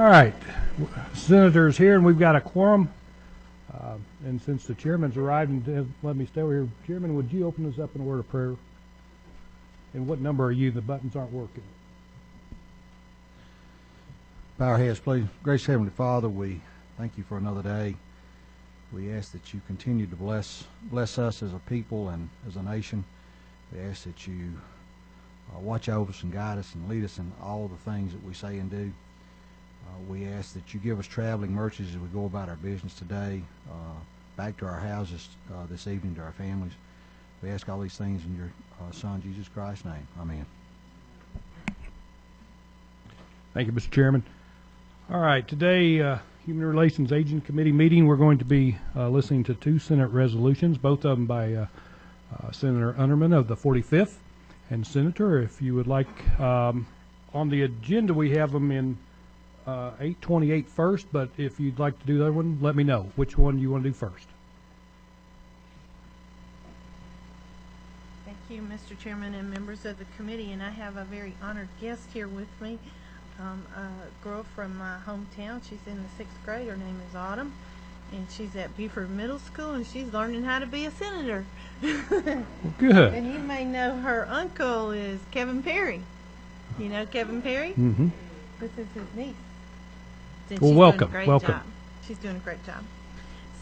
right, Senator's here, and we've got a quorum. And since the chairman's arrived and let me stay over here, Chairman, would you open us up in a word of prayer? And what number are you? The buttons aren't working. Bow our heads, please. Gracious Heavenly Father, we thank you for another day. We ask that you continue to bless us as a people and as a nation. We ask that you watch over us and guide us and lead us in all the things that we say and do. We ask that you give us traveling mercies as we go about our business today, back to our houses this evening, to our families. We ask all these things in your Son, Jesus Christ's name. Amen. Thank you, Mr. Chairman. All right, today, Human Relations Agent Committee meeting, we're going to be listening to two Senate resolutions, both of them by Senator Underman of the 45th. And Senator, if you would like, on the agenda we have them in 828 first, but if you'd like to do that one, let me know which one you want to do first. Thank you, Mr. Chairman and members of the committee, and I have a very honored guest here with me, a girl from my hometown. She's in the 6th grade. Her name is Autumn, and she's at Buford Middle School, and she's learning how to be a senator. Well, good. And you may know her uncle is Kevin Perry. You know Kevin Perry? Mm-hmm. This is his niece. And Well, she's welcome. doing a great Welcome. job. She's doing a great job.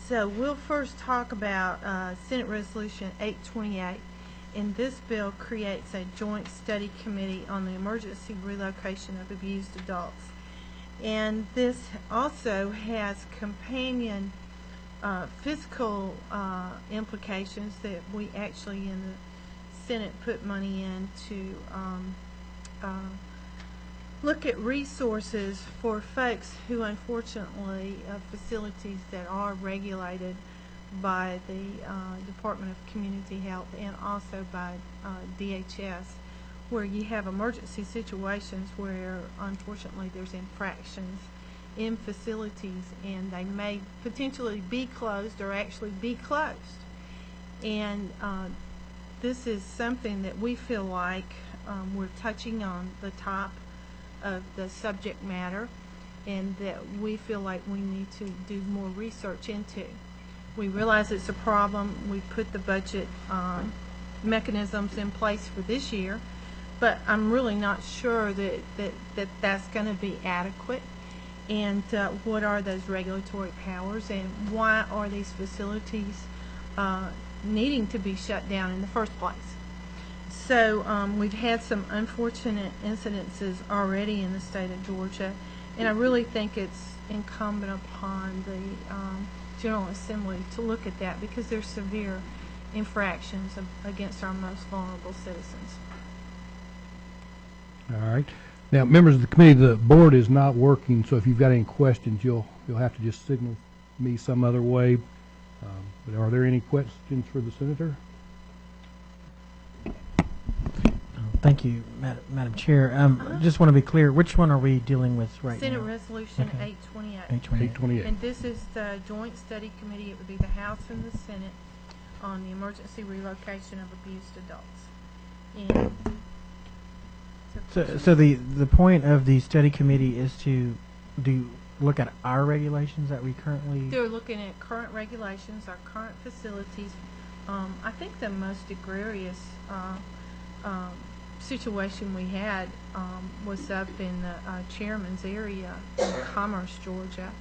So we'll first talk about Senate Resolution 828, and this bill creates a joint study committee on the emergency relocation of abused adults. And this also has companion fiscal implications that we actually in the Senate put money in to look at resources for folks who unfortunately facilities that are regulated by the Department of Community Health and also by DHS, where you have emergency situations where unfortunately there's infractions in facilities and they may potentially be closed or actually be closed. And this is something that we feel like we're touching on the top of the subject matter, and that we feel like we need to do more research into. We realize it's a problem. We put the budget mechanisms in place for this year, but I'm really not sure that's going to be adequate. And what are those regulatory powers, and why are these facilities needing to be shut down in the first place? So we've had some unfortunate incidences already in the state of Georgia, and I really think it's incumbent upon the General Assembly to look at that, because there's severe infractions against our most vulnerable citizens. All right. Now, members of the committee, the board is not working, so if you've got any questions, you'll have to just signal me some other way. But are there any questions for the senator? Thank you, Madam Chair. Just want to be clear, which one are we dealing with right Senate now? Resolution Okay. 828. 828. And this is the joint study committee. It would be the House and the Senate on the emergency relocation of abused adults. And So the point of the study committee is to look at our regulations that we currently... they're looking at current regulations, our current facilities. I think the most egregious situation we had was up in the chairman's area in Commerce, Georgia,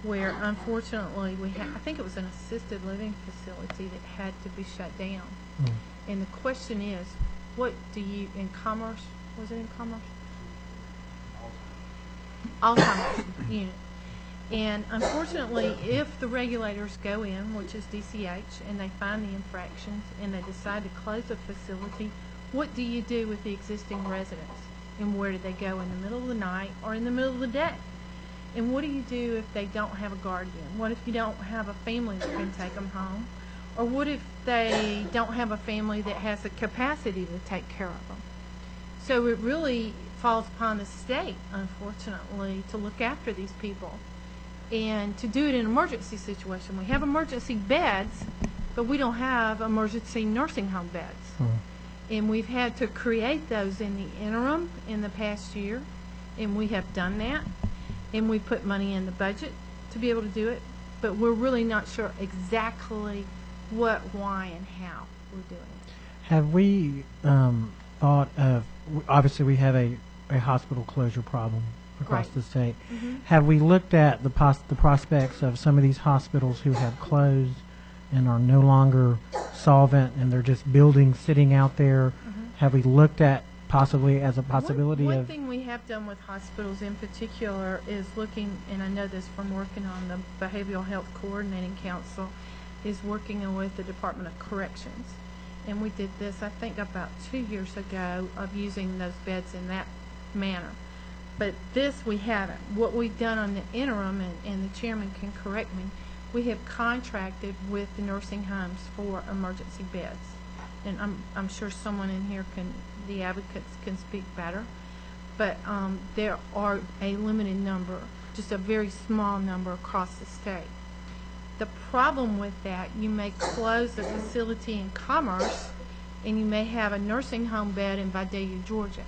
where unfortunately we had, I think it was an assisted living facility that had to be shut down. And the question is, what do you, in Commerce, was it in Commerce? Alzheimer's unit. And unfortunately, if the regulators go in, which is DCH, and they find the infractions and they decide to close a facility, what do you do with the existing residents? And where do they go, in the middle of the night or in the middle of the day? And what do you do if they don't have a guardian? What if you don't have a family that can take them home? Or what if they don't have a family that has the capacity to take care of them? So it really falls upon the state, unfortunately, to look after these people and to do it in an emergency situation. We have emergency beds, but we don't have emergency nursing home beds. And we've had to create those in the interim in the past year, and we have done that. and we put money in the budget to be able to do it, but we're really not sure exactly what, why, and how we're doing it. Have we thought of, obviously we have a hospital closure problem across Right. the state. Mm-hmm. Have we looked at the prospects of some of these hospitals who have closed and are no longer solvent and they're just buildings sitting out there? Have we looked at possibly as a possibility One of... thing we have done with hospitals in particular is looking, and I know this from working on the Behavioral Health Coordinating Council, is working with the Department of Corrections. And we did this, I think, about 2 years ago, of using those beds in that manner. But this we haven't. What we've done on the interim, and the chairman can correct me, we have contracted with the nursing homes for emergency beds. And I'm sure someone in here the advocates can speak better. But there are a limited number, just a very small number across the state. The problem with that, you may close a facility in Commerce, and you may have a nursing home bed in Vidalia, Georgia.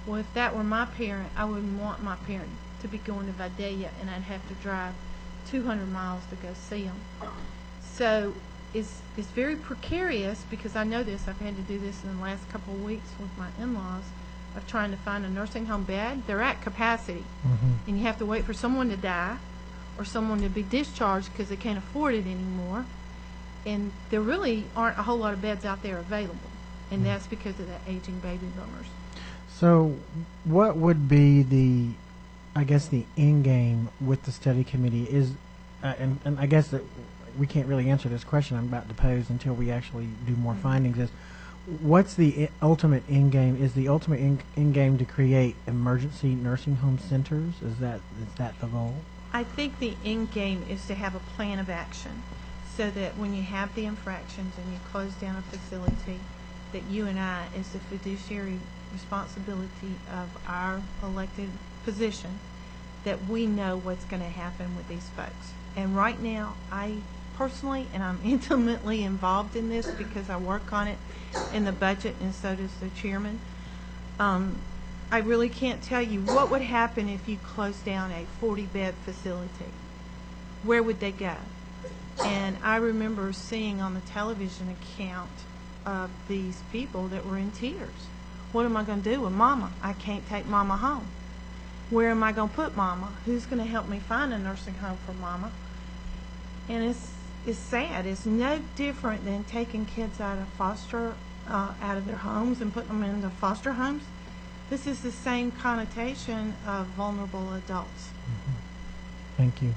Well, if that were my parent, I wouldn't want my parent to be going to Vidalia, and I'd have to drive 200 miles to go see them. So it's very precarious, because I know this. I've had to do this in the last couple of weeks with my in-laws, of trying to find a nursing home bed. They're at capacity, and you have to wait for someone to die or someone to be discharged because they can't afford it anymore. And there really aren't a whole lot of beds out there available, and that's because of the aging baby boomers. So what would be the end game with the study committee is, and I guess that we can't really answer this question I'm about to pose until we actually do more findings, is what's the ultimate end game? Is the ultimate end game to create emergency nursing home centers? Is that the goal? I think the end game is to have a plan of action, so that when you have the infractions and you close down a facility, that you and I, as the fiduciary responsibility of our elected position, that we know what's going to happen with these folks. And right now, I personally, and I'm intimately involved in this because I work on it in the budget, and so does the chairman, I really can't tell you what would happen if you closed down a 40-bed facility. Where would they go? And I remember seeing on the television account of these people that were in tears. What am I going to do with Mama? I can't take Mama home. Where am I going to put Mama? Who's going to help me find a nursing home for Mama? And it's sad. It's no different than taking kids out of their homes and putting them into foster homes. This is the same connotation of vulnerable adults. Thank you.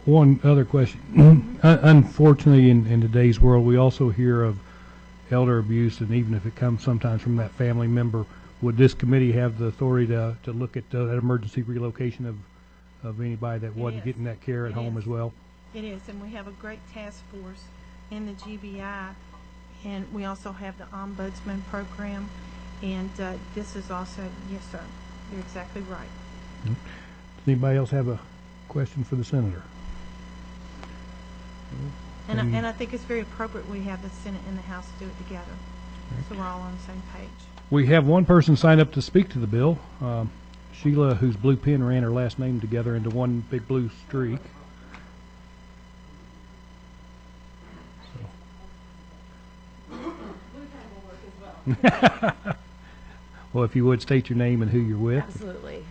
One other question. Unfortunately, in today's world, we also hear of elder abuse, and even if it comes sometimes from that family member, would this committee have the authority to look at that emergency relocation of anybody that wasn't getting that care at home as well? It is, and we have a great task force in the GBI, and we also have the Ombudsman program, and this is also, yes, sir, you're exactly right. Does anybody else have a question for the senator? And I think it's very appropriate we have the Senate and the House do it together, so we're all on the same page. We have one person signed up to speak to the bill, Sheila, whose blue pen ran her last name together into one big blue streak. Well, if you would state your name and who you're with. Absolutely.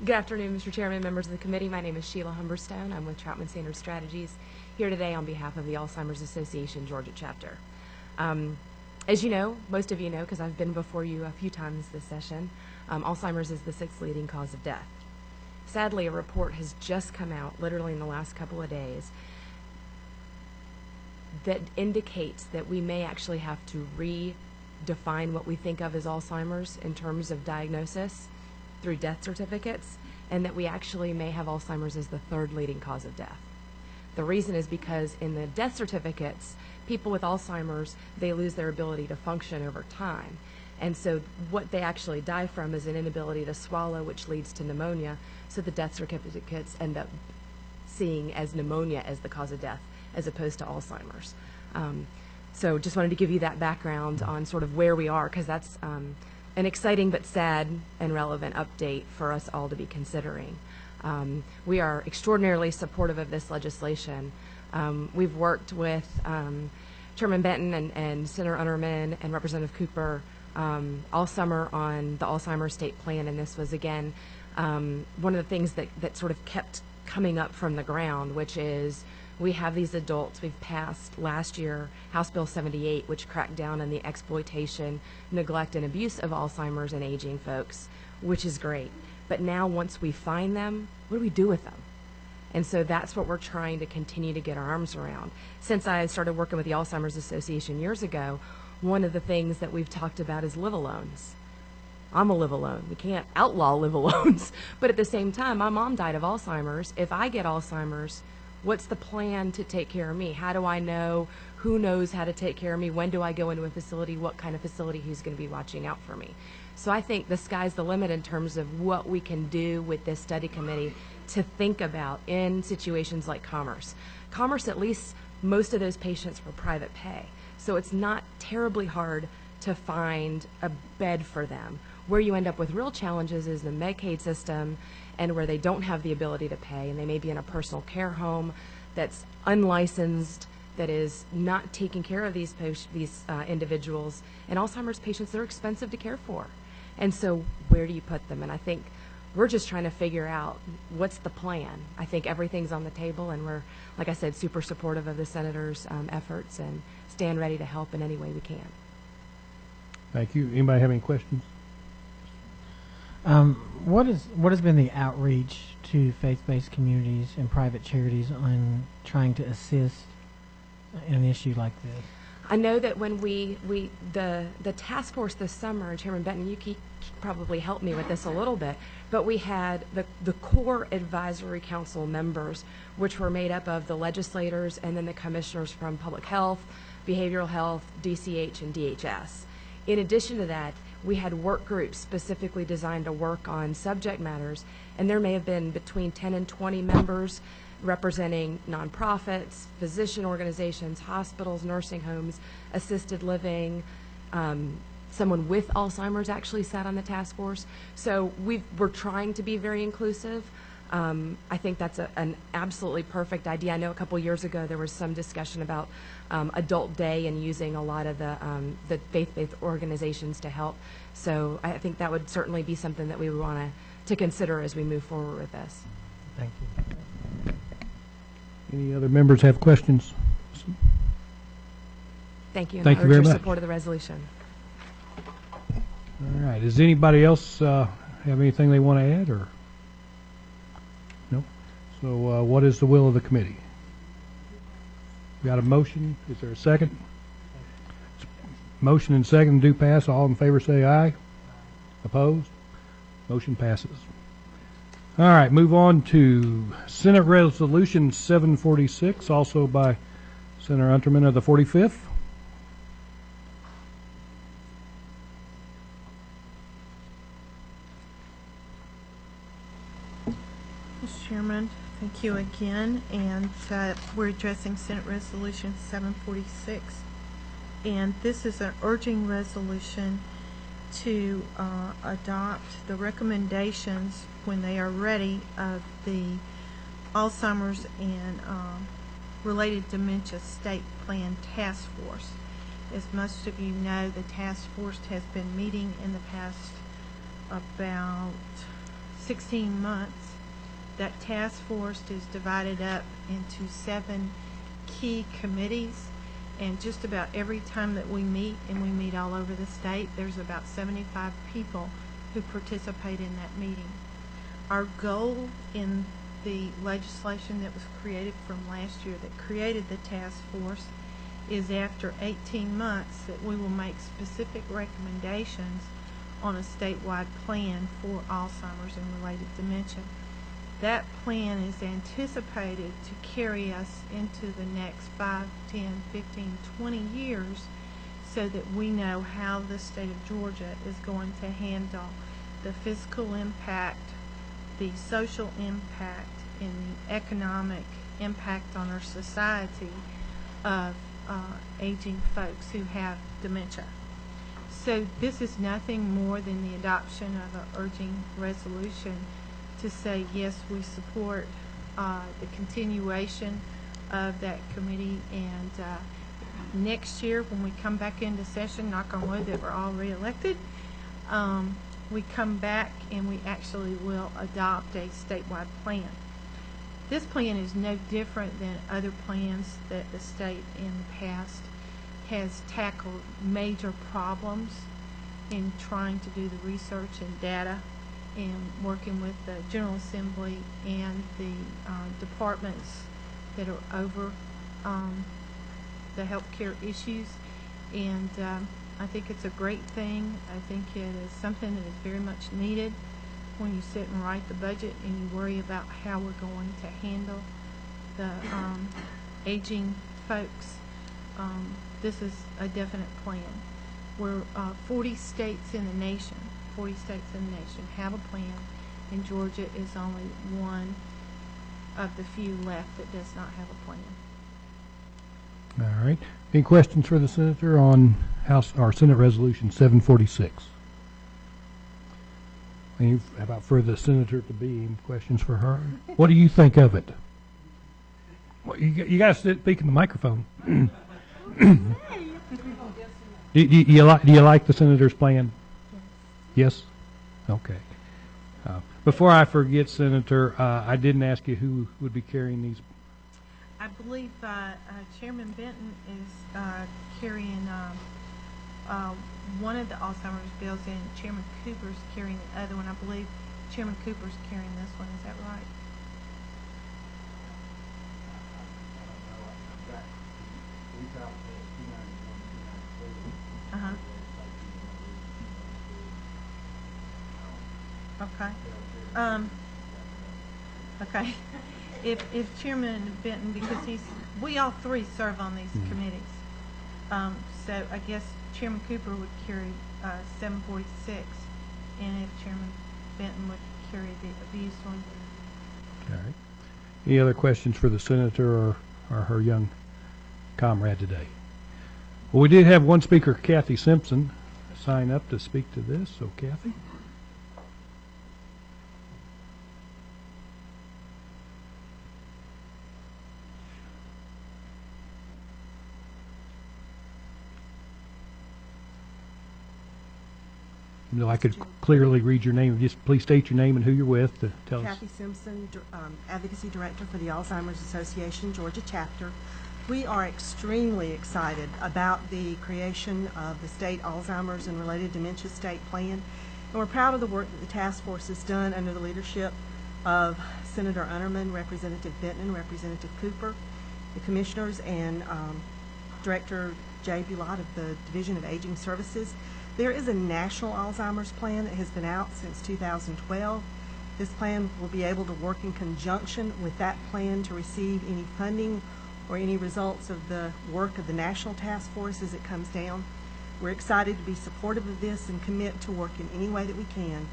Good afternoon, Mr. Chairman, members of the committee. My name is Sheila Humberstone. I'm with Troutman Sanders Strategies, here today on behalf of the Alzheimer's Association Georgia chapter. As you know, most of you know, because I've been before you a few times this session, Alzheimer's is the 6th leading cause of death. Sadly, a report has just come out, literally in the last couple of days, that indicates that we may actually have to redefine what we think of as Alzheimer's in terms of diagnosis through death certificates, and that we actually may have Alzheimer's as the 3rd leading cause of death. The reason is because in the death certificates, people with Alzheimer's, they lose their ability to function over time. And so what they actually die from is an inability to swallow, which leads to pneumonia. So the death certificates end up seeing as pneumonia as the cause of death, as opposed to Alzheimer's. So just wanted to give you that background on sort of where we are, because that's an exciting but sad and relevant update for us all to be considering. We are extraordinarily supportive of this legislation. We've worked with Chairman Benton and Senator Unterman and Representative Cooper all summer on the Alzheimer's state plan, and this was, again, one of the things that sort of kept coming up from the ground, which is we have these adults. We've passed last year House Bill 78, which cracked down on the exploitation, neglect, and abuse of Alzheimer's and aging folks, which is great. But now once we find them, what do we do with them? And so that's what we're trying to continue to get our arms around. Since I started working with the Alzheimer's Association years ago, one of the things that we've talked about is live-alones. I'm a live-alone. We can't outlaw live-alones. But at the same time, my mom died of Alzheimer's. If I get Alzheimer's, what's the plan to take care of me? How do I know? Who knows how to take care of me? When do I go into a facility? What kind of facility? Who's going to be watching out for me? So I think the sky's the limit in terms of what we can do with this study committee to think about in situations like Commerce. Commerce, at least most of those patients were private pay. So it's not terribly hard to find a bed for them. Where you end up with real challenges is the Medicaid system, and where they don't have the ability to pay, and they may be in a personal care home that's unlicensed, that is not taking care of these individuals. And Alzheimer's patients, they're expensive to care for. And so where do you put them? And I think we're just trying to figure out what's the plan. I think everything's on the table, and we're, like I said, super supportive of the Senator's efforts and stand ready to help in any way we can. Thank you. Anybody have any questions? What has been the outreach to faith-based communities and private charities on trying to assist in an issue like this? I know that when the task force this summer, Chairman Benton, you can probably help me with this a little bit, but we had the core advisory council members, which were made up of the legislators and then the commissioners from public health, behavioral health, DCH, and DHS. In addition to that, we had work groups specifically designed to work on subject matters, and there may have been between 10 and 20 members representing nonprofits, physician organizations, hospitals, nursing homes, assisted living. Someone with Alzheimer's actually sat on the task force. So we're trying to be very inclusive. I think that's an absolutely perfect idea. I know a couple years ago there was some discussion about Adult Day and using a lot of the faith-based organizations to help. So I think that would certainly be something that we would want to consider as we move forward with this. Thank you. Any other members have questions? Thank you. Thank you I urge very your much. support of the resolution. All right. Does anybody else have anything they want to add, or no? So what is the will of the committee? We got a motion. Is there a second? Motion and second do pass. All in favor say aye. Opposed? Motion passes. All right, move on to Senate Resolution 746, also by Senator Unterman of the 45th. Mr. Chairman, thank you again. And we're addressing Senate Resolution 746. And this is an urging resolution to adopt the recommendations when they are ready of the Alzheimer's and related dementia state plan task force. As most of you know, the task force has been meeting in the past about 16 months. That task force is divided up into 7 key committees, and just about every time that we meet, and we meet all over the state, there's about 75 people who participate in that meeting. Our goal in the legislation that was created from last year that created the task force is after 18 months that we will make specific recommendations on a statewide plan for Alzheimer's and related dementia. That plan is anticipated to carry us into the next 5, 10, 15, 20 years so that we know how the state of Georgia is going to handle the fiscal impact, the social impact, and the economic impact on our society of aging folks who have dementia. So this is nothing more than the adoption of an urging resolution to say, yes, we support the continuation of that committee, and next year when we come back into session, knock on wood that we're all reelected, we come back and we actually will adopt a statewide plan. This plan is no different than other plans that the state in the past has tackled major problems in trying to do the research and data and working with the General Assembly and the departments that are over the healthcare issues. And I think it's a great thing. I think it is something that is very much needed when you sit and write the budget and you worry about how we're going to handle the aging folks. This is a definite plan. We're 40 states in the nation have a plan, and Georgia is only one of the few left that does not have a plan. All right. Any questions for the Senator on House or Senate Resolution 746? How about for the Senator to be? Any questions for her? What do you think of it? Well, you got to speak in the microphone. Do you like the Senator's plan? Yes? Okay. Before I forget, Senator, I didn't ask you who would be carrying these. I believe Chairman Benton is carrying one of the Alzheimer's bills, and Chairman Cooper's carrying the other one. I believe Chairman Cooper's carrying this one. Is that right? Okay. Okay. If Chairman Benton, because we all three serve on these committees, so I guess Chairman Cooper would carry 746, and if Chairman Benton would carry the abuse one. All right. Any other questions for the Senator or her young comrade today? Well, we did have one speaker, Kathy Simpson, sign up to speak to this. So, Kathy. You know, I could clearly read your name. Just please state your name and who you're with to tell us. Kathy Simpson, Advocacy Director for the Alzheimer's Association, Georgia Chapter. We are extremely excited about the creation of the State Alzheimer's and Related Dementia State Plan, and we're proud of the work that the task force has done under the leadership of Senator Unterman, Representative Benton, Representative Cooper, the commissioners, and Director Jay Bulott of the Division of Aging Services. There is a national Alzheimer's plan that has been out since 2012. This plan will be able to work in conjunction with that plan to receive any funding or any results of the work of the national task force as it comes down. We're excited to be supportive of this and commit to work in any way that we can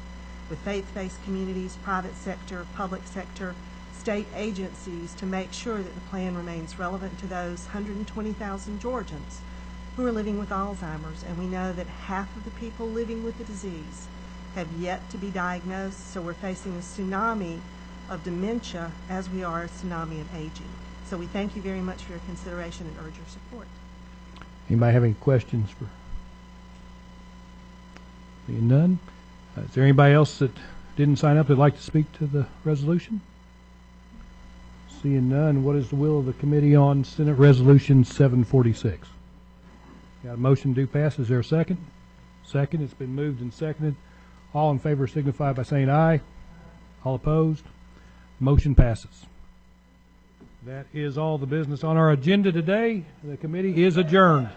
with faith-based communities, private sector, public sector, state agencies to make sure that the plan remains relevant to those 120,000 Georgians who are living with Alzheimer's, and we know that half of the people living with the disease have yet to be diagnosed, so we're facing a tsunami of dementia as we are a tsunami of aging. So we thank you very much for your consideration and urge your support. Anybody have any questions for? Seeing none. Is there anybody else that didn't sign up that'd like to speak to the resolution? Seeing none, what is the will of the committee on Senate Resolution 746? Got a motion to pass. Is there a second? Second. It's been moved and seconded. All in favor signify by saying aye. All opposed? Motion passes. That is all the business on our agenda today. The committee is adjourned.